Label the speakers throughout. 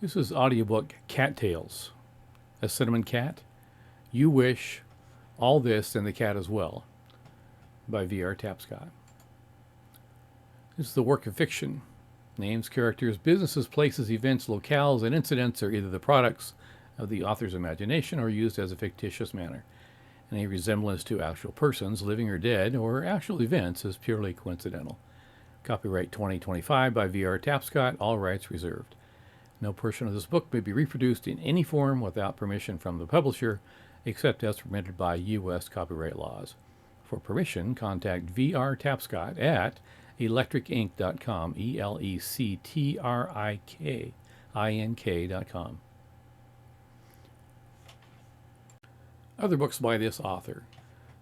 Speaker 1: This is AudioBook Cat Tales. A Cinnamon Cat, You Wish, All This, and the Cat as Well, by V.R. Tapscott. This is the work of fiction. Names, characters, businesses, places, events, locales, and incidents are either the products of the author's imagination or used as a fictitious manner. Any resemblance to actual persons, living or dead, or actual events is purely coincidental. Copyright 2025 by V.R. Tapscott, all rights reserved. No portion of this book may be reproduced in any form without permission from the publisher, except as permitted by U.S. copyright laws. For permission, contact V.R. Tapscott at electricinc.com, electrikink.com. Other books by this author.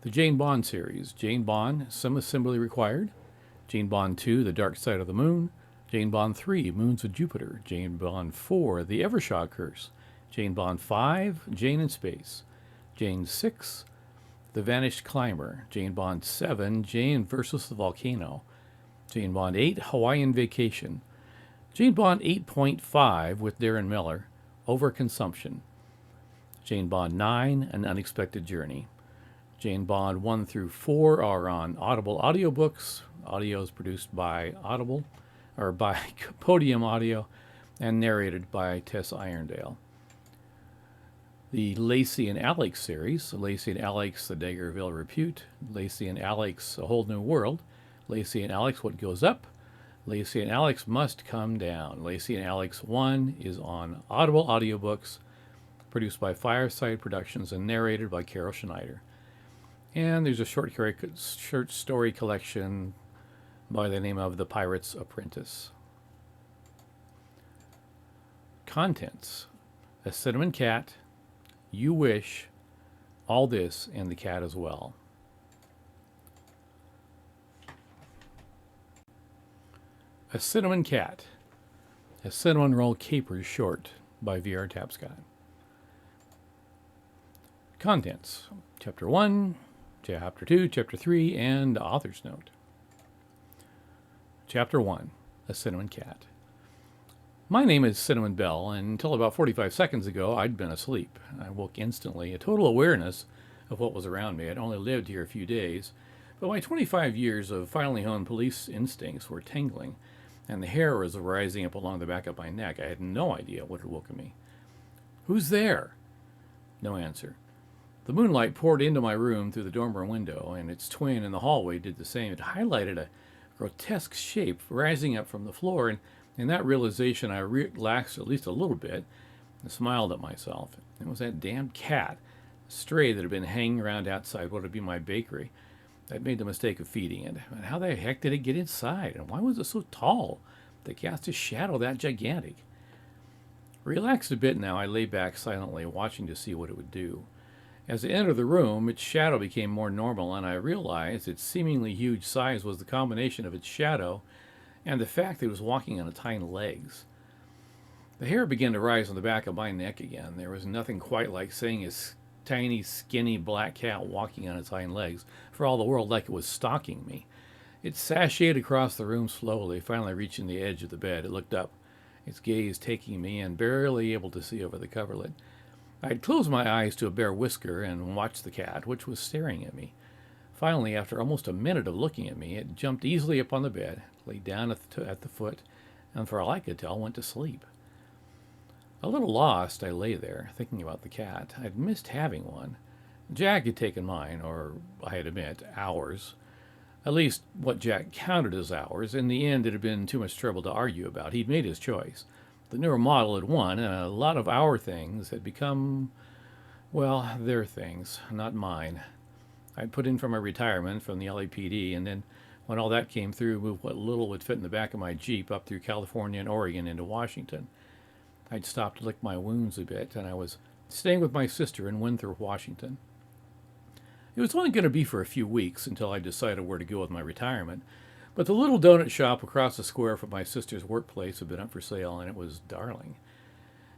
Speaker 1: The Jane Bond series. Jane Bond, Some Assembly Required. Jane Bond 2, The Dark Side of the Moon. Jane Bond 3, Moons of Jupiter. Jane Bond 4, The Evershaw Curse. Jane Bond 5, Jane in Space. Jane 6, The Vanished Climber. Jane Bond 7, Jane versus the Volcano. Jane Bond 8, Hawaiian Vacation. Jane Bond 8.5 with Darren Miller, Overconsumption. Jane Bond 9, An Unexpected Journey. Jane Bond 1 through 4 are on Audible audiobooks. Audio is produced by Audible, or by Podium Audio, and narrated by Tess Irondale. The Lacey and Alex series, Lacey and Alex, The Daggerville Repute, Lacey and Alex, A Whole New World, Lacey and Alex, What Goes Up, Lacey and Alex Must Come Down. Lacey and Alex 1 is on Audible audiobooks, produced by Fireside Productions and narrated by Carol Schneider. And there's a short story collection by the name of The Pirate's Apprentice. Contents: A Cinnamon Cat, You Wish, All This, and the Cat as Well. A Cinnamon Cat, A Cinnamon Roll Capers Short by V.R. Tapscott. Contents: Chapter 1, Chapter 2, Chapter 3, and Author's Note. Chapter 1, A Cinnamon Cat. My name is Cinnamon Bell, and until about 45 seconds ago, I'd been asleep. I woke instantly, a total awareness of what was around me. I'd only lived here a few days, but my 25 years of finely honed police instincts were tingling, and the hair was rising up along the back of my neck. I had no idea what had woken me. "Who's there?" No answer. The moonlight poured into my room through the dorm room window, and its twin in the hallway did the same. It highlighted a grotesque shape rising up from the floor, and in that realization I relaxed at least a little bit and smiled at myself. It was that damned cat, a stray that had been hanging around outside what would be my bakery. I'd made the mistake of feeding it. But how the heck did it get inside, and why was it so tall to cast a shadow that gigantic? Relaxed a bit now, I lay back silently, watching to see what it would do. As I entered the room, its shadow became more normal, and I realized its seemingly huge size was the combination of its shadow and the fact that it was walking on its hind legs. The hair began to rise on the back of my neck again. There was nothing quite like seeing a tiny, skinny black cat walking on its hind legs, for all the world like it was stalking me. It sashayed across the room slowly, finally reaching the edge of the bed. It looked up, its gaze taking me in, barely able to see over the coverlet. I had closed my eyes to a bare whisker and watched the cat, which was staring at me. Finally, after almost a minute of looking at me, it jumped easily up on the bed, lay down at the foot, and for all I could tell, went to sleep. A little lost, I lay there, thinking about the cat. I'd missed having one. Jack had taken mine, or, I admit, ours. At least, what Jack counted as ours. In the end, it had been too much trouble to argue about. He'd made his choice. The newer model had won, and a lot of our things had become, well, their things, not mine. I'd put in for my retirement from the LAPD, and then, when all that came through, moved what little would fit in the back of my Jeep up through California and Oregon into Washington. I'd stopped to lick my wounds a bit, and I was staying with my sister in Winthrop, Washington. It was only going to be for a few weeks until I decided where to go with my retirement, but the little donut shop across the square from my sister's workplace had been up for sale, and it was darling.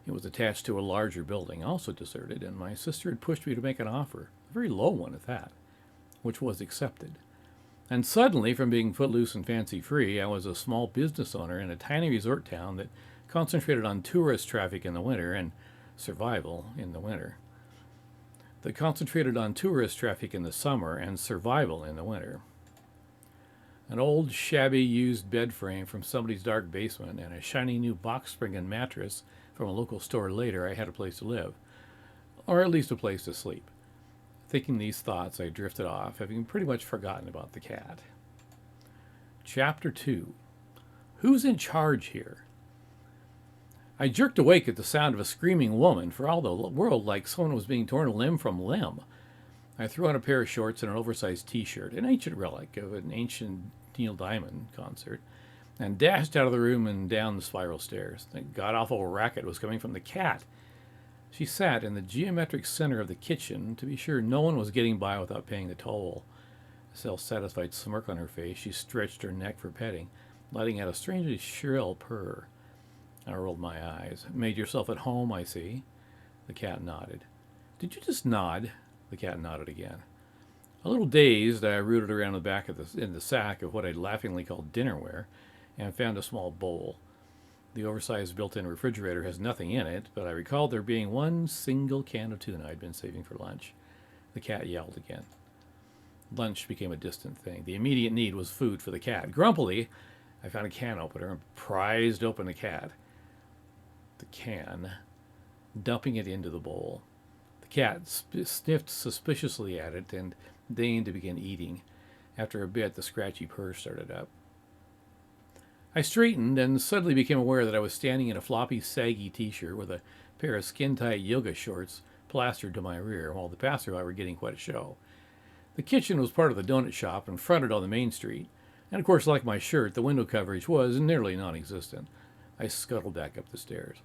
Speaker 1: It was attached to a larger building, also deserted, and my sister had pushed me to make an offer, a very low one at that, which was accepted. And suddenly, from being footloose and fancy-free, I was a small business owner in a tiny resort town that concentrated on tourist traffic in the winter and survival in the winter. That concentrated on tourist traffic in the summer and survival in the winter. An old, shabby, used bed frame from somebody's dark basement and a shiny new box spring and mattress from a local store later, I had a place to live, or at least a place to sleep. Thinking these thoughts, I drifted off, having pretty much forgotten about the cat. Chapter 2. Who's in charge here? I jerked awake at the sound of a screaming woman, for all the world like someone was being torn limb from limb. I threw on a pair of shorts and an oversized t-shirt, an ancient relic of an ancient Neil Diamond concert, and dashed out of the room and down the spiral stairs. The god-awful racket was coming from the cat. She sat in the geometric center of the kitchen to be sure no one was getting by without paying the toll. A self-satisfied smirk on her face, she stretched her neck for petting, letting out a strangely shrill purr. I rolled my eyes. Made yourself at home, I see. The cat nodded. Did you just nod? The cat nodded again. A little dazed, I rooted around the back of in the sack of what I'd laughingly called dinnerware and found a small bowl. The oversized built-in refrigerator has nothing in it, but I recalled there being one single can of tuna I'd been saving for lunch. The cat yelled again. Lunch became a distant thing. The immediate need was food for the cat. Grumpily, I found a can opener and prized open the can, dumping it into the bowl. The cat sniffed suspiciously at it and deigned to begin eating. After a bit, the scratchy purr started up. I straightened and suddenly became aware that I was standing in a floppy, saggy t-shirt with a pair of skin-tight yoga shorts plastered to my rear, while the passerby were getting quite a show. The kitchen was part of the donut shop and fronted on the main street, and of course, like my shirt, the window coverage was nearly non-existent. I scuttled back up the stairs.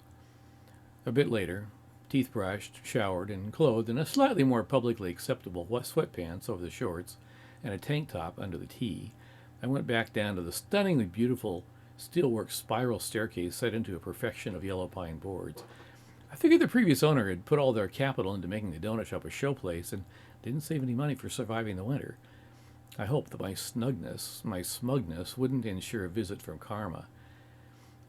Speaker 1: A bit later, teeth brushed, showered, and clothed in a slightly more publicly acceptable sweatpants over the shorts and a tank top under the tee, I went back down to the stunningly beautiful steelwork spiral staircase set into a perfection of yellow pine boards. I figured the previous owner had put all their capital into making the donut shop a showplace and didn't save any money for surviving the winter. I hoped that my smugness wouldn't ensure a visit from karma.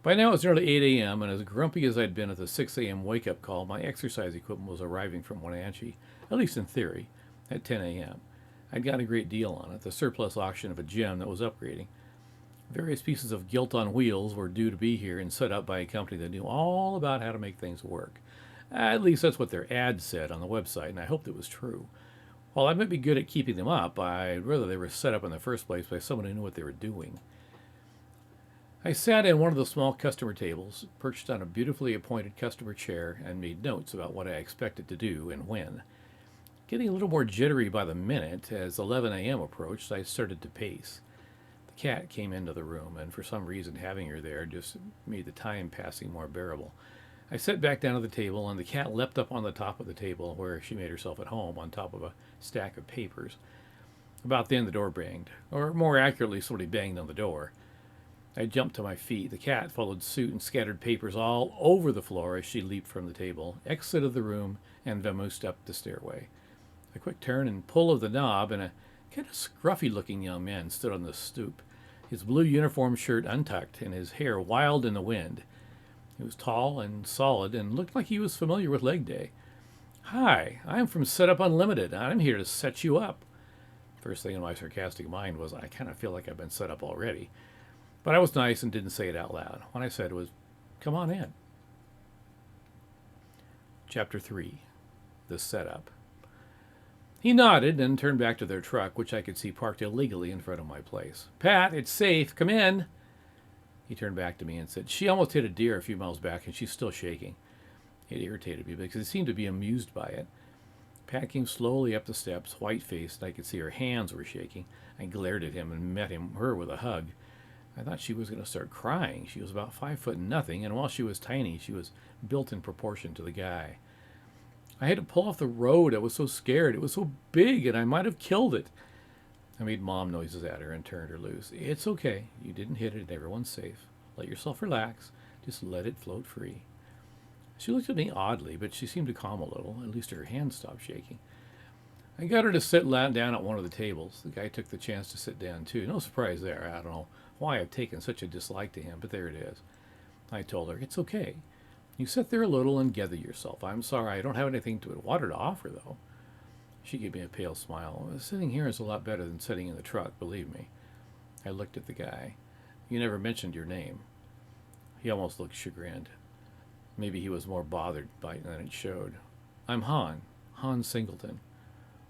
Speaker 1: By now it was nearly 8 a.m., and as grumpy as I'd been at the 6 a.m. wake-up call, my exercise equipment was arriving from Wenatchee, at least in theory, at 10 a.m. I'd gotten a great deal on it, the surplus auction of a gem that was upgrading. Various pieces of guilt on wheels were due to be here and set up by a company that knew all about how to make things work. At least that's what their ad said on the website, and I hoped it was true. While I might be good at keeping them up, I'd rather they were set up in the first place by someone who knew what they were doing. I sat in one of the small customer tables, perched on a beautifully appointed customer chair, and made notes about what I expected to do and when. Getting a little more jittery by the minute, as 11 a.m. approached, I started to pace. The cat came into the room, and for some reason having her there just made the time passing more bearable. I sat back down at the table, and the cat leapt up on the top of the table, where she made herself at home, on top of a stack of papers. About then the door banged, or more accurately, somebody banged on the door. I jumped to my feet. The cat followed suit and scattered papers all over the floor as she leaped from the table, exited the room, and vamoosed up the stairway. A quick turn and pull of the knob, and a kind of scruffy-looking young man stood on the stoop, his blue uniform shirt untucked and his hair wild in the wind. He was tall and solid and looked like he was familiar with leg day. "Hi, I'm from Setup Unlimited. I'm here to set you up." First thing in my sarcastic mind was, I kind of feel like I've been set up already. But I was nice and didn't say it out loud. What I said was, "Come on in." Chapter 3. The Setup. He nodded and turned back to their truck, which I could see parked illegally in front of my place. "Pat, it's safe. Come in." He turned back to me and said, "She almost hit a deer a few miles back, and she's still shaking." It irritated me because he seemed to be amused by it. Pat came slowly up the steps, white-faced, and I could see her hands were shaking. I glared at him and met her with a hug. I thought she was going to start crying. She was about 5'0", and while she was tiny, she was built in proportion to the guy. I had to pull off the road. I was so scared. It was so big, and I might have killed it. I made mom noises at her and turned her loose. "It's okay. You didn't hit it, and everyone's safe. Let yourself relax. Just let it float free." She looked at me oddly, but she seemed to calm a little. At least her hands stopped shaking. I got her to sit down at one of the tables. The guy took the chance to sit down, too. No surprise there. I don't know why I've taken such a dislike to him, but there it is. I told her. It's okay. You sit there a little and gather yourself. I'm sorry, I don't have anything to water to offer, though. She gave me a pale smile. Sitting here is a lot better than sitting in the truck, believe me. I looked at the guy. You never mentioned your name. He almost looked chagrined. Maybe he was more bothered by it than it showed. I'm Han Singleton.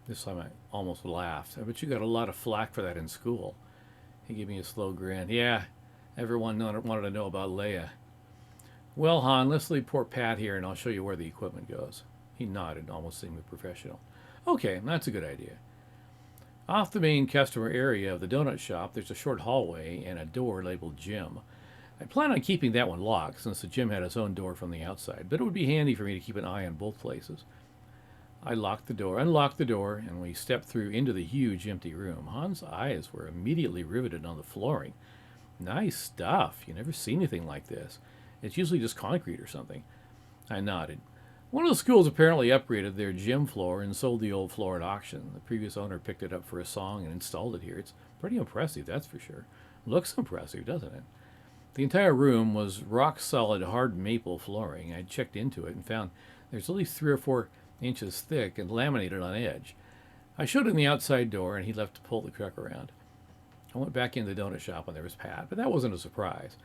Speaker 1: This time I almost laughed. I bet you got a lot of flack for that in school. He gave me a slow grin. Yeah, everyone wanted to know about Leia. Well, Han, let's leave poor Pat here and I'll show you where the equipment goes. He nodded, almost seeming professional. Okay, that's a good idea. Off the main customer area of the donut shop, there's a short hallway and a door labeled Gym. I plan on keeping that one locked since the gym had its own door from the outside, but it would be handy for me to keep an eye on both places. I unlocked the door, and we stepped through into the huge empty room. Han's eyes were immediately riveted on the flooring. Nice stuff. You never see anything like this. It's usually just concrete or something. I nodded. One of the schools apparently upgraded their gym floor and sold the old floor at auction. The previous owner picked it up for a song and installed it here. It's pretty impressive, that's for sure. Looks impressive, doesn't it? The entire room was rock-solid hard maple flooring. I checked into it and found there's at least 3 or 4 inches thick and laminated on edge. I showed him the outside door, and he left to pull the truck around. I went back in the donut shop, and there was Pat, but that wasn't a surprise.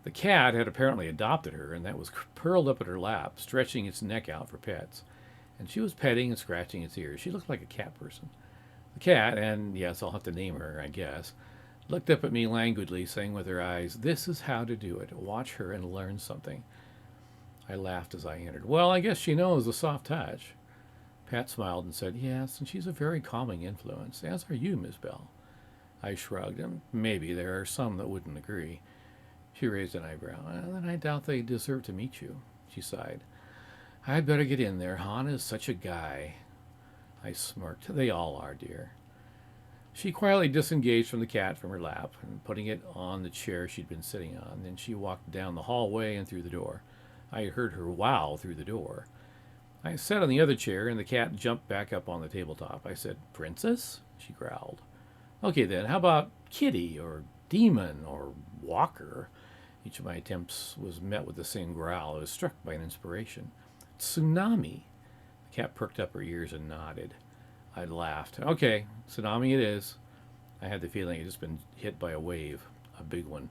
Speaker 1: The cat had apparently adopted her, and that was curled up at her lap, stretching its neck out for pets. And she was petting and scratching its ears. She looked like a cat person. The cat, and yes, I'll have to name her, I guess, looked up at me languidly, saying with her eyes, "This is how to do it. Watch her and learn something." I laughed as I entered. Well, I guess she knows the soft touch. Pat smiled and said, "Yes, and she's a very calming influence, as are you, Miss Bell." I shrugged, and maybe there are some that wouldn't agree. She raised an eyebrow. Then I doubt they deserve to meet you, she sighed. I'd better get in there. Han is such a guy. I smirked. They all are, dear. She quietly disengaged from the cat from her lap and putting it on the chair she'd been sitting on. Then she walked down the hallway and through the door. I heard her wow through the door. I sat on the other chair and the cat jumped back up on the tabletop. I said, "Princess?" She growled. Okay then, how about Kitty or Demon or Walker? Each of my attempts was met with the same growl. I was struck by an inspiration. Tsunami. The cat perked up her ears and nodded. I laughed. Okay, tsunami it is. I had the feeling I'd just been hit by a wave, a big one.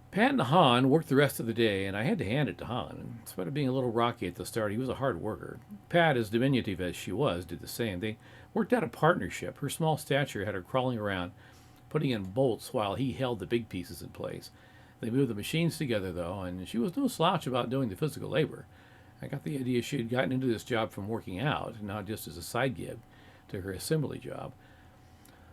Speaker 1: Pat and Han worked the rest of the day, and I had to hand it to Han. In spite of being a little rocky at the start, he was a hard worker. Pat, as diminutive as she was, did the same. They worked out a partnership. Her small stature had her crawling around, putting in bolts while he held the big pieces in place. They moved the machines together, though, and she was no slouch about doing the physical labor. I got the idea she had gotten into this job from working out, not just as a side gig to her assembly job.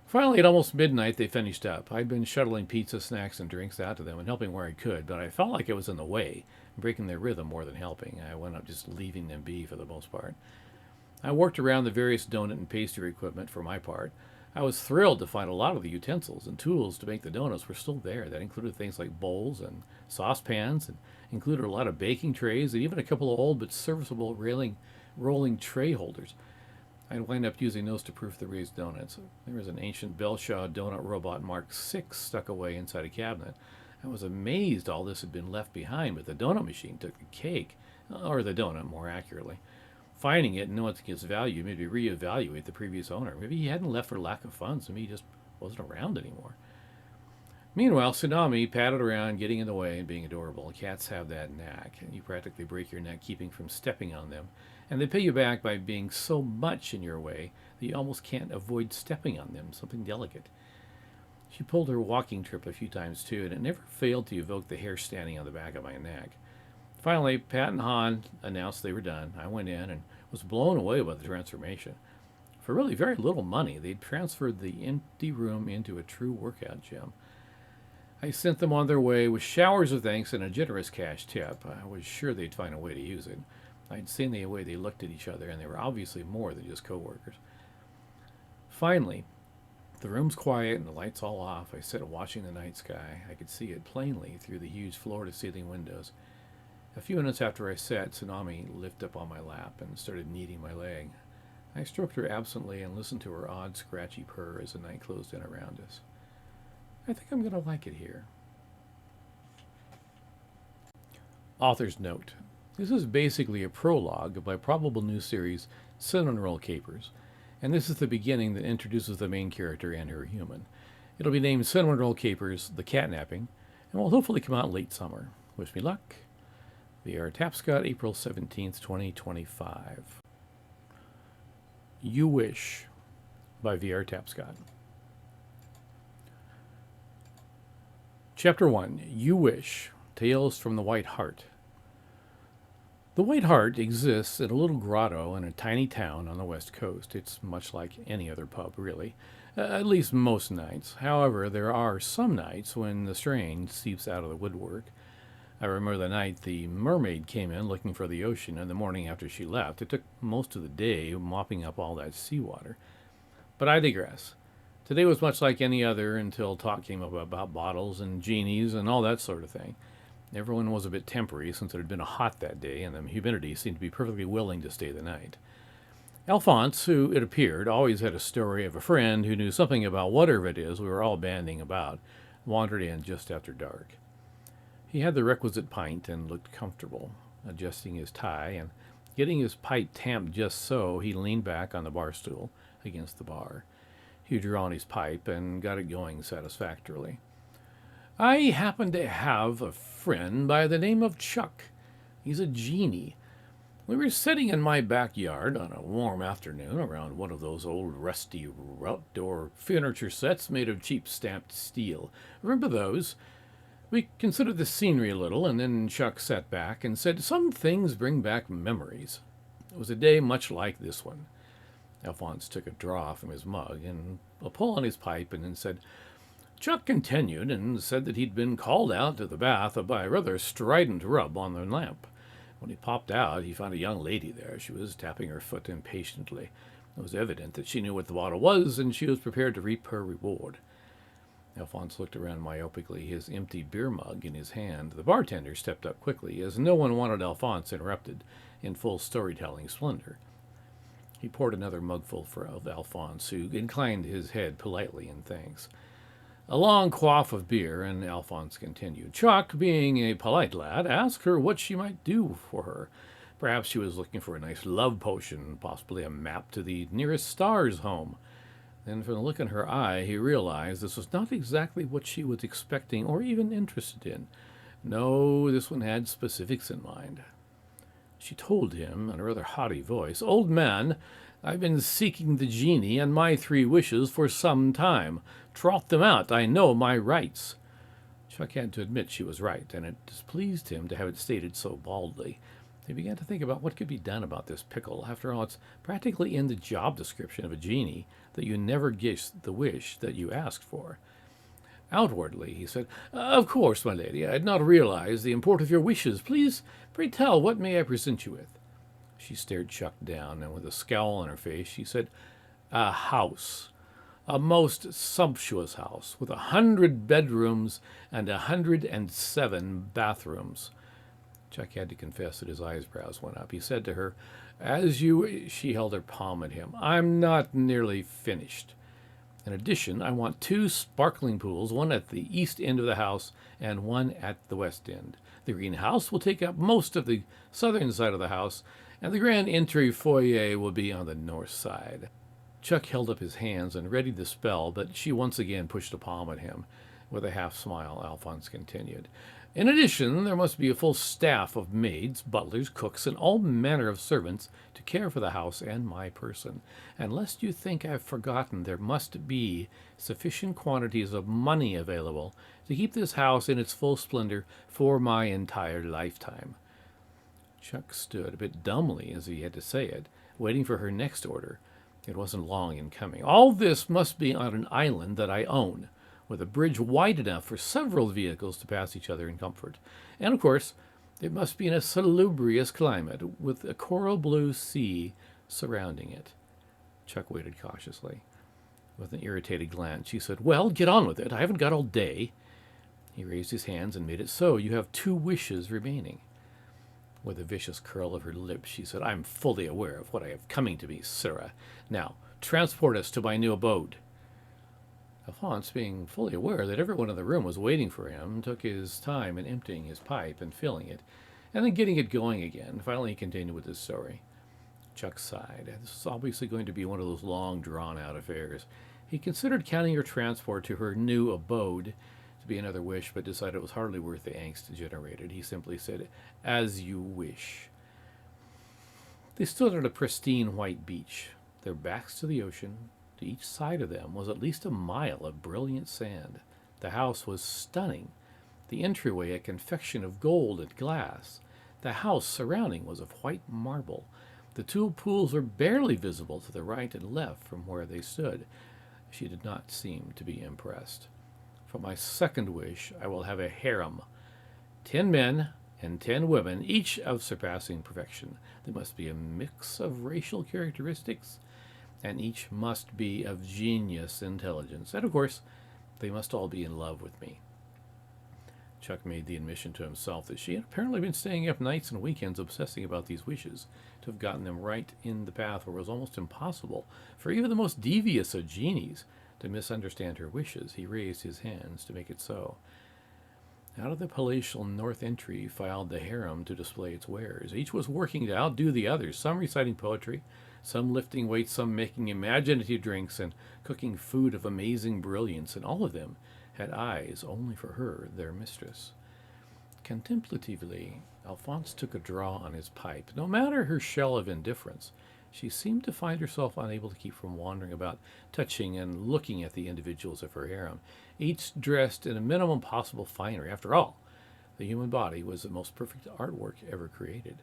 Speaker 1: Finally, at almost midnight, they finished up. I'd been shuttling pizza, snacks, and drinks out to them and helping where I could, but I felt like I was in the way, breaking their rhythm more than helping. I wound up just leaving them be for the most part. I worked around the various donut and pastry equipment for my part. I was thrilled to find a lot of the utensils and tools to make the donuts were still there. That included things like bowls and saucepans, and included a lot of baking trays, and even a couple of old but serviceable rolling tray holders. I wound up using those to proof the raised donuts. There was an ancient Belshaw donut robot Mark VI stuck away inside a cabinet. I was amazed all this had been left behind, but the donut machine took the cake, or the donut more accurately. Finding it and knowing its value made me reevaluate the previous owner. Maybe he hadn't left for lack of funds, maybe he just wasn't around anymore. Meanwhile, Tsunami padded around, getting in the way and being adorable. Cats have that knack. You practically break your neck keeping from stepping on them, and they pay you back by being so much in your way that you almost can't avoid stepping on them, something delicate. She pulled her walking trip a few times too, and it never failed to evoke the hair standing on the back of my neck. Finally, Pat and Han announced they were done. I went in and was blown away by the transformation. For really very little money, they'd transferred the empty room into a true workout gym. I sent them on their way with showers of thanks and a generous cash tip. I was sure they'd find a way to use it. I'd seen the way they looked at each other, and they were obviously more than just co-workers. Finally, the room's quiet and the lights all off. I sat watching the night sky. I could see it plainly through the huge floor-to-ceiling windows. A few minutes after I sat, Tsunami lifted up on my lap and started kneading my leg. I stroked her absently and listened to her odd, scratchy purr as the night closed in around us. I think I'm going to like it here. Author's note. This is basically a prologue of my probable new series, Cinnamon Roll Capers, and this is the beginning that introduces the main character and her human. It'll be named Cinnamon Roll Capers, The Catnapping, and will hopefully come out late summer. Wish me luck. V.R. Tapscott, April 17th, 2025. You Wish by V.R. Tapscott. Chapter 1, You Wish, Tales from the White Hart. The White Hart exists in a little grotto in a tiny town on the west coast. It's much like any other pub, really, at least most nights. However, there are some nights when the strange seeps out of the woodwork. I remember the night the mermaid came in looking for the ocean, and the morning after she left. It took most of the day mopping up all that seawater. But I digress. Today was much like any other until talk came up about bottles and genies and all that sort of thing. Everyone was a bit tempery since it had been hot that day, and the humidity seemed to be perfectly willing to stay the night. Alphonse, who, it appeared, always had a story of a friend who knew something about whatever it is we were all banding about, wandered in just after dark. He had the requisite pint and looked comfortable, adjusting his tie and getting his pipe tamped just so. He leaned back on the bar stool against the bar. He drew on his pipe and got it going satisfactorily. I happen to have a friend by the name of Chuck. He's a genie. We were sitting in my backyard on a warm afternoon around one of those old rusty outdoor furniture sets made of cheap stamped steel. Remember those? We considered the scenery a little, and then Chuck sat back and said, "Some things bring back memories." It was a day much like this one. Alphonse took a draw from his mug and a pull on his pipe, and then said, Chuck continued and said that he'd been called out to the bath by a rather strident rub on the lamp. When he popped out, he found a young lady there. She was tapping her foot impatiently. It was evident that she knew what the bottle was, and she was prepared to reap her reward. Alphonse looked around myopically, his empty beer mug in his hand. The bartender stepped up quickly, as no one wanted Alphonse interrupted in full storytelling splendor. He poured another mugful of Alphonse, who inclined his head politely in thanks. A long quaff of beer, and Alphonse continued. Chuck, being a polite lad, asked her what she might do for her. Perhaps she was looking for a nice love potion, possibly a map to the nearest star's home. Then, from the look in her eye, he realized this was not exactly what she was expecting or even interested in. No, this one had specifics in mind. She told him, in a rather haughty voice, Old man, I've been seeking the genie and my 3 wishes for some time. Trot them out. I know my rights. Chuck had to admit she was right, and it displeased him to have it stated so baldly. He began to think about what could be done about this pickle. After all, it's practically in the job description of a genie that you never get the wish that you asked for. Outwardly, he said, Of course, my lady, I had not realized the import of your wishes. Please, pray tell, what may I present you with? She stared Chuck down, and with a scowl on her face, she said, A house. A most sumptuous house, with 100 bedrooms and 107 bathrooms. Chuck had to confess that his eyebrows went up. He said to her, As you... She held her palm at him. I'm not nearly finished. In addition, I want 2 sparkling pools, one at the east end of the house and one at the west end. The greenhouse will take up most of the southern side of the house, and the grand entry foyer will be on the north side. Chuck held up his hands and readied the spell, but she once again pushed a palm at him. With a half-smile, Alphonse continued. In addition, there must be a full staff of maids, butlers, cooks, and all manner of servants to care for the house and my person. And lest you think I've forgotten, there must be sufficient quantities of money available to keep this house in its full splendor for my entire lifetime. Chuck stood a bit dumbly as he had to say it, waiting for her next order. It wasn't long in coming. All this must be on an island that I own, with a bridge wide enough for several vehicles to pass each other in comfort. And, of course, it must be in a salubrious climate, with a coral blue sea surrounding it. Chuck waited cautiously. With an irritated glance, she said, Well, get on with it. I haven't got all day. He raised his hands and made it so. You have 2 wishes remaining. With a vicious curl of her lips, she said, I'm fully aware of what I have coming to me, sirrah. Now, transport us to my new abode. Alphonse, being fully aware that everyone in the room was waiting for him, took his time in emptying his pipe and filling it, and then getting it going again. Finally, he continued with his story. Chuck sighed. This was obviously going to be one of those long, drawn-out affairs. He considered counting her transport to her new abode to be another wish, but decided it was hardly worth the angst generated. He simply said, "As you wish." They stood at a pristine white beach, their backs to the ocean. To each side of them was at least a mile of brilliant sand. The house was stunning, the entryway a confection of gold and glass. The house surrounding was of white marble. The two pools were barely visible to the right and left from where they stood. She did not seem to be impressed. "For my second wish, I will have a harem. 10 men and 10 women, each of surpassing perfection. They must be a mix of racial characteristics, and each must be of genius intelligence. And of course, they must all be in love with me." Chuck made the admission to himself that she had apparently been staying up nights and weekends obsessing about these wishes, to have gotten them right in the path where it was almost impossible for even the most devious of genies to misunderstand her wishes. He raised his hands to make it so. Out of the palatial north entry filed the harem to display its wares. Each was working to outdo the others, some reciting poetry, some lifting weights, some making imaginative drinks, and cooking food of amazing brilliance, and all of them had eyes only for her, their mistress. Contemplatively, Alphonse took a draw on his pipe. No matter her shell of indifference, she seemed to find herself unable to keep from wandering about, touching and looking at the individuals of her harem, each dressed in a minimum possible finery. After all, the human body was the most perfect artwork ever created.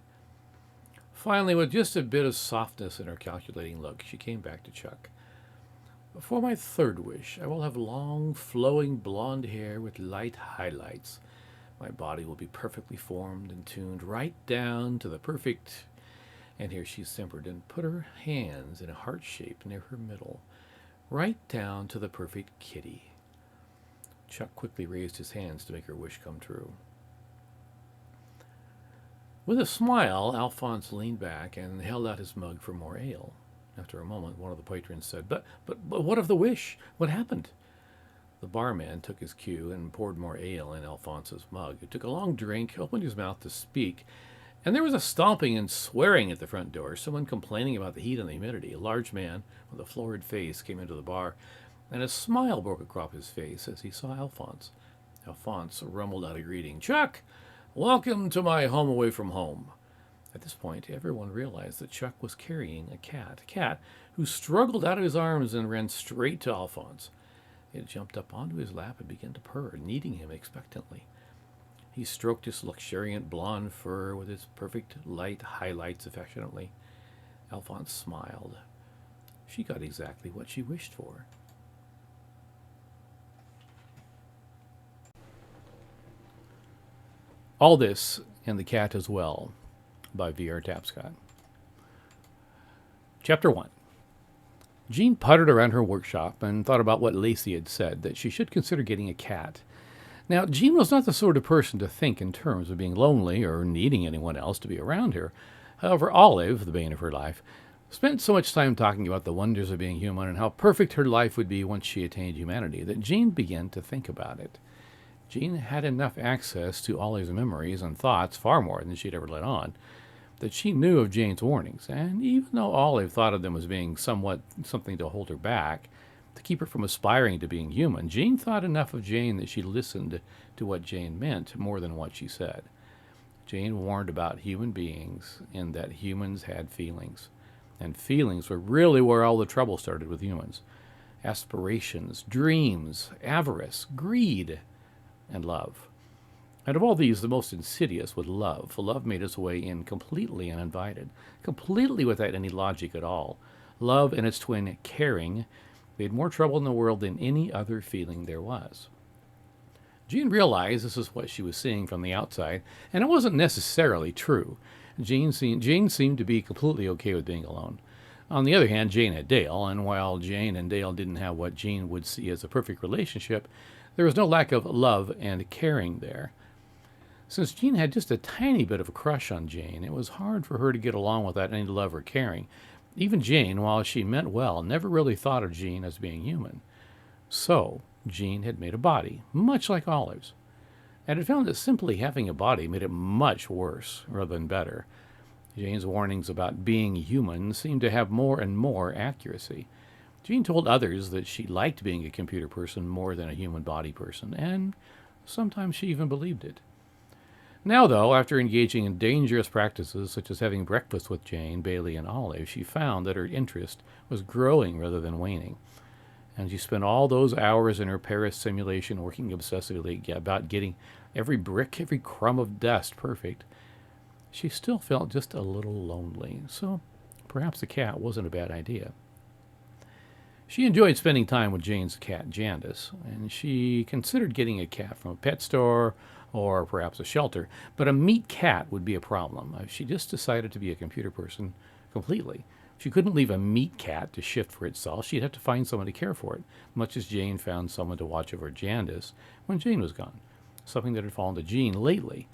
Speaker 1: Finally, with just a bit of softness in her calculating look, she came back to Chuck. "For my third wish, I will have long, flowing blonde hair with light highlights. My body will be perfectly formed and tuned right down to the perfect..." And here she simpered and put her hands in a heart shape near her middle. "Right down to the perfect kitty." Chuck quickly raised his hands to make her wish come true. With a smile, Alphonse leaned back and held out his mug for more ale. After a moment, one of the patrons said, But what of the wish? What happened?" The barman took his cue and poured more ale in Alphonse's mug. He took a long drink, opened his mouth to speak, and there was a stomping and swearing at the front door, someone complaining about the heat and the humidity. A large man with a florid face came into the bar, and a smile broke across his face as he saw Alphonse. Alphonse rumbled out a greeting. "Chuck, welcome to my home away from home." At this point, everyone realized that Chuck was carrying a cat who struggled out of his arms and ran straight to Alphonse. It jumped up onto his lap and began to purr, kneading him expectantly. He stroked his luxuriant blonde fur with its perfect light highlights affectionately. Alphonse smiled. She got exactly what she wished for. All This and the Cat as Well by V.R. Tapscott. Chapter 1. Jean puttered around her workshop and thought about what Lacey had said, that she should consider getting a cat. Now, Jean was not the sort of person to think in terms of being lonely or needing anyone else to be around her. However, Olive, the bane of her life, spent so much time talking about the wonders of being human and how perfect her life would be once she attained humanity that Jean began to think about it. Jean had enough access to Olive's memories and thoughts, far more than she'd ever let on, that she knew of Jane's warnings, and even though Olive thought of them as being somewhat something to hold her back, to keep her from aspiring to being human, Jean thought enough of Jane that she listened to what Jane meant more than what she said. Jane warned about human beings and that humans had feelings, and feelings were really where all the trouble started with humans. Aspirations, dreams, avarice, greed, and love. And of all these, the most insidious was love. For love made its way in completely uninvited, completely without any logic at all. Love and its twin, caring, made more trouble in the world than any other feeling there was. Jean realized this is what she was seeing from the outside, and it wasn't necessarily true. Jane seemed to be completely okay with being alone. On the other hand, Jane had Dale, and while Jane and Dale didn't have what Jean would see as a perfect relationship, there was no lack of love and caring there. Since Jean had just a tiny bit of a crush on Jane, it was hard for her to get along without any love or caring. Even Jane, while she meant well, never really thought of Jean as being human. So, Jean had made a body, much like Olive's. and had found that simply having a body made it much worse rather than better. Jane's warnings about being human seemed to have more and more accuracy. Jean told others that she liked being a computer person more than a human body person, and sometimes she even believed it. Now, though, after engaging in dangerous practices such as having breakfast with Jane, Bailey, and Olive, she found that her interest was growing rather than waning. And she spent all those hours in her Paris simulation working obsessively about getting every brick, every crumb of dust perfect. She still felt just a little lonely, so perhaps the cat wasn't a bad idea. She enjoyed spending time with Jane's cat, Jandis, and she considered getting a cat from a pet store or perhaps a shelter, but a meat cat would be a problem. She just decided to be a computer person completely. She couldn't leave a meat cat to shift for itself. She'd have to find someone to care for it, much as Jane found someone to watch over Jandis when Jane was gone, something that had fallen to Jean lately.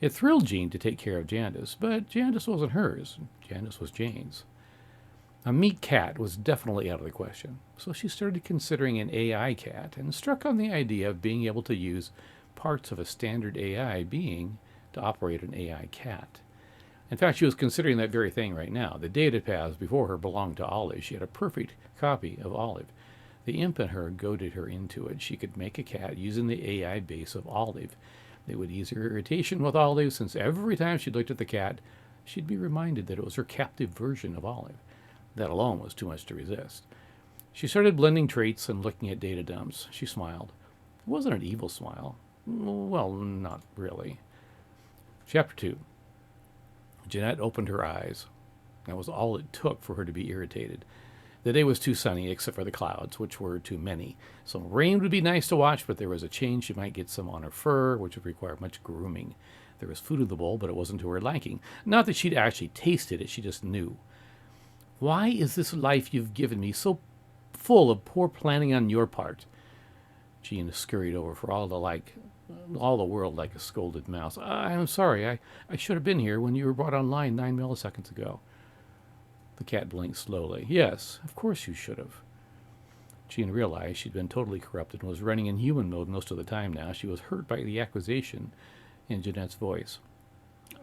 Speaker 1: It thrilled Jean to take care of Jandis, but Jandis wasn't hers. Jandis was Jane's. A meat cat was definitely out of the question, so she started considering an AI cat and struck on the idea of being able to use parts of a standard AI being to operate an AI cat. In fact, she was considering that very thing right now. The data paths before her belonged to Olive. She had a perfect copy of Olive. The imp in her goaded her into it. She could make a cat using the AI base of Olive. It would ease her irritation with Olive, since every time she looked at the cat, she'd be reminded that it was her captive version of Olive. That alone was too much to resist. She started blending traits and looking at data dumps. She smiled. It wasn't an evil smile. Well, not really. Chapter 2. Jeanette opened her eyes. That was all it took for her to be irritated. The day was too sunny, except for the clouds, which were too many. Some rain would be nice to watch, but there was a chance she might get some on her fur, which would require much grooming. There was food in the bowl, but it wasn't to her liking. Not that she'd actually tasted it, she just knew. Why is this life you've given me so full of poor planning on your part? Jean scurried over for all the world like a scolded mouse. I'm sorry, I should have been here when you were brought online 9 milliseconds ago. The cat blinked slowly. Yes, of course you should have. Jean realized she'd been totally corrupted and was running in human mode most of the time now. She was hurt by the accusation in Jeanette's voice.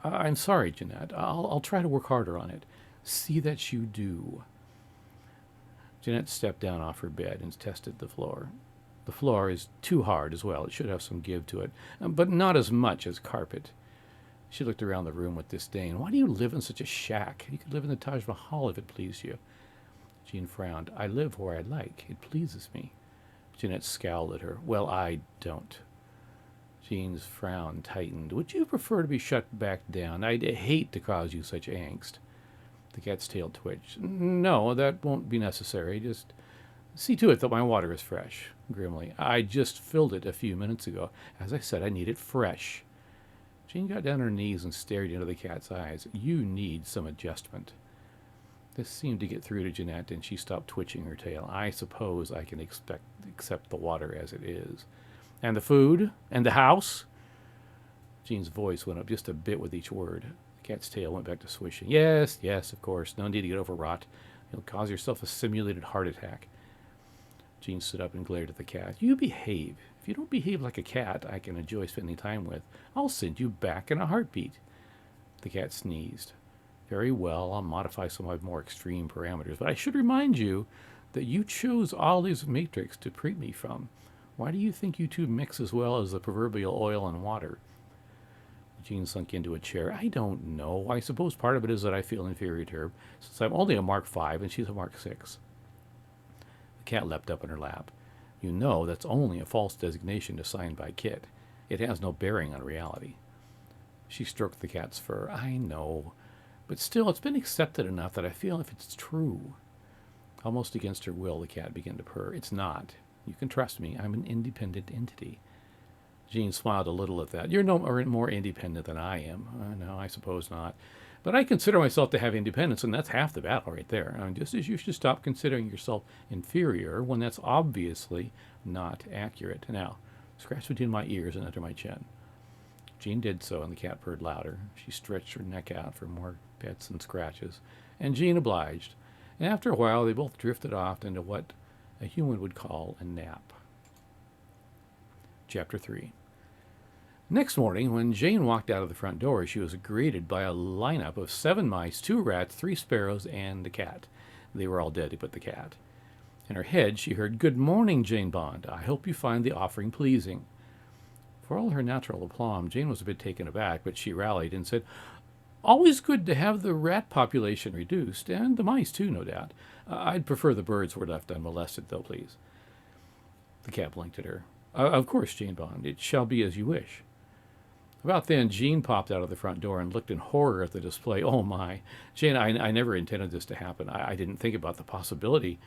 Speaker 1: I'm sorry, Jeanette. I'll try to work harder on it. See that you do. Jeanette stepped down off her bed and tested the floor. The floor is too hard as well. It should have some give to it, but not as much as carpet. She looked around the room with disdain. Why do you live in such a shack? You could live in the Taj Mahal if it pleased you. Jean frowned. I live where I like. It pleases me. Jeanette scowled at her. Well, I don't. Jean's frown tightened. Would you prefer to be shut back down? I'd hate to cause you such angst. The cat's tail twitched. No, that won't be necessary. Just see to it that my water is fresh. Grimly. I just filled it a few minutes ago. As I said, I need it fresh. Jean got down on her knees and stared into the cat's eyes. You need some adjustment. This seemed to get through to Jeanette, and she stopped twitching her tail. I suppose I can accept the water as it is. And the food? And the house? Jean's voice went up just a bit with each word. The cat's tail went back to swishing. Yes, of course. No need to get overwrought. You'll cause yourself a simulated heart attack. Jean stood up and glared at the cat. You behave. If you don't behave like a cat I can enjoy spending time with, I'll send you back in a heartbeat. The cat sneezed. Very well, I'll modify some of my more extreme parameters, but I should remind you that you chose Ollie's matrix to treat me from. Why do you think you two mix as well as the proverbial oil and water? Jean sunk into a chair. I don't know. I suppose part of it is that I feel inferior to her, since I'm only a Mark 5 and she's a Mark 6. The cat leapt up in her lap. You know that's only a false designation assigned by Kit. It has no bearing on reality. She stroked the cat's fur. I know, but still it's been accepted enough that I feel if it's true. Almost against her will, the cat began to purr. It's not. You can trust me. I'm an independent entity. Jean smiled a little at that. You're no more independent than I am. No, I suppose not. But I consider myself to have independence, and that's half the battle right there. Just as you should stop considering yourself inferior when that's obviously not accurate. Now, scratch between my ears and under my chin. Jean did so, and the cat purred louder. She stretched her neck out for more pets and scratches, and Jean obliged. And after a while, they both drifted off into what a human would call a nap. Chapter 3. Next morning, when Jane walked out of the front door, she was greeted by a lineup of 7 mice, 2 rats, 3 sparrows, and a cat. They were all dead but the cat. In her head, she heard, "Good morning, Jane Bond. I hope you find the offering pleasing." For all her natural aplomb, Jane was a bit taken aback, but she rallied and said, "Always good to have the rat population reduced, and the mice too, no doubt. I'd prefer the birds were left unmolested, though, please." The cat blinked at her. "Of course, Jane Bond. It shall be as you wish." About then, Jean popped out of the front door and looked in horror at the display. "Oh, my. Jane, I never intended this to happen. I didn't think about the possibility."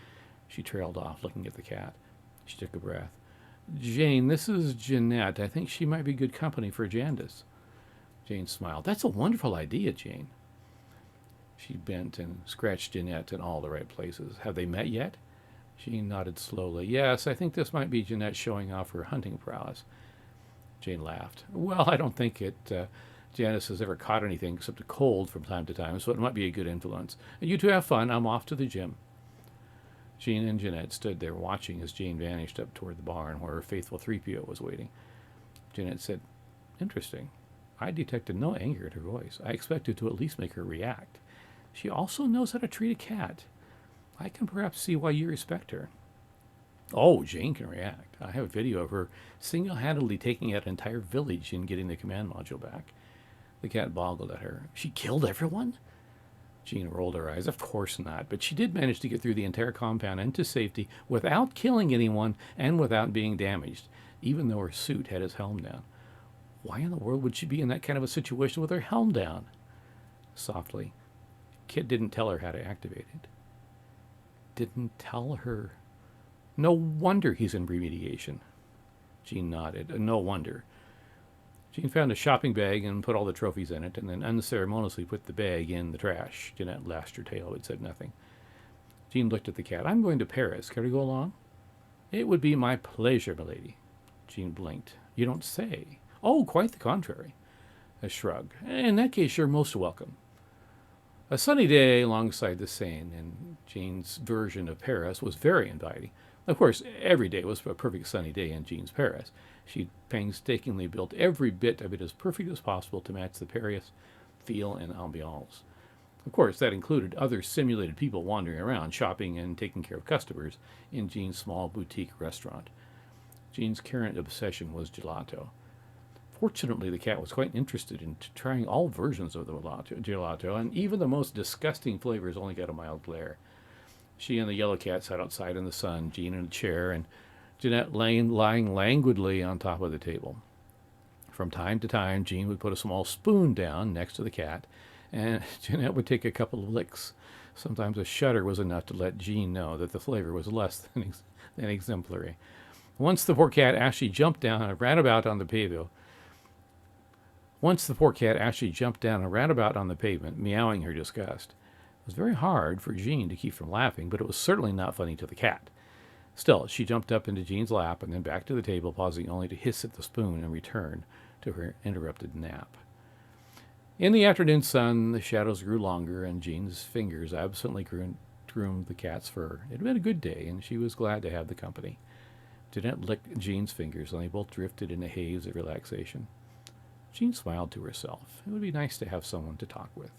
Speaker 1: She trailed off, looking at the cat. She took a breath. "Jane, this is Jeanette. I think she might be good company for Jandis." Jane smiled. "That's a wonderful idea, Jane." She bent and scratched Jeanette in all the right places. "Have they met yet?" Jean nodded slowly. "Yes, I think this might be Jeanette showing off her hunting prowess." Jane laughed. "Well, I don't think Janice has ever caught anything except a cold from time to time, so it might be a good influence. You two have fun. I'm off to the gym." Jean and Jeanette stood there watching as Jane vanished up toward the barn where her faithful 3PO was waiting. Jeanette said, "Interesting." I detected no anger in her voice. I expected to at least make her react. She also knows how to treat a cat. I can perhaps see why you respect her. Oh, Jane can react. I have a video of her single-handedly taking out an entire village and getting the command module back. The cat boggled at her. "She killed everyone?" Jean rolled her eyes. "Of course not, but she did manage to get through the entire compound and to safety without killing anyone and without being damaged, even though her suit had its helm down." "Why in the world would she be in that kind of a situation with her helm down?" Softly, Kit didn't tell her how to activate it. Didn't tell her. No wonder he's in remediation. Jean nodded. No wonder. Jean found a shopping bag and put all the trophies in it, and then unceremoniously put the bag in the trash. Jeanette lashed her tail, but said nothing. Jean looked at the cat. "I'm going to Paris. Care to go along?" "It would be my pleasure, milady." Jean blinked. "You don't say." "Oh, quite the contrary." A shrug. "In that case, you're most welcome." A sunny day alongside the Seine in Jean's version of Paris was very inviting. Of course, every day was a perfect sunny day in Jean's Paris. She'd painstakingly built every bit of it as perfect as possible to match the Paris feel and ambiance. Of course, that included other simulated people wandering around, shopping and taking care of customers in Jean's small boutique restaurant. Jean's current obsession was gelato. Fortunately, the cat was quite interested in trying all versions of the gelato, and even the most disgusting flavors only got a mild glare. She and the yellow cat sat outside in the sun, Jean in a chair, and Jeanette lying languidly on top of the table. From time to time, Jean would put a small spoon down next to the cat, and Jeanette would take a couple of licks. Sometimes a shudder was enough to let Jean know that the flavor was less than exemplary. Once the poor cat actually jumped down and ran about on the pavement, meowing her disgust. It was very hard for Jean to keep from laughing, but it was certainly not funny to the cat. Still, she jumped up into Jean's lap and then back to the table, pausing only to hiss at the spoon and return to her interrupted nap. In the afternoon sun, the shadows grew longer, and Jean's fingers absently groomed the cat's fur. It had been a good day, and she was glad to have the company. Jeanette licked Jean's fingers, and they both drifted in a haze of relaxation. Jean smiled to herself. It would be nice to have someone to talk with.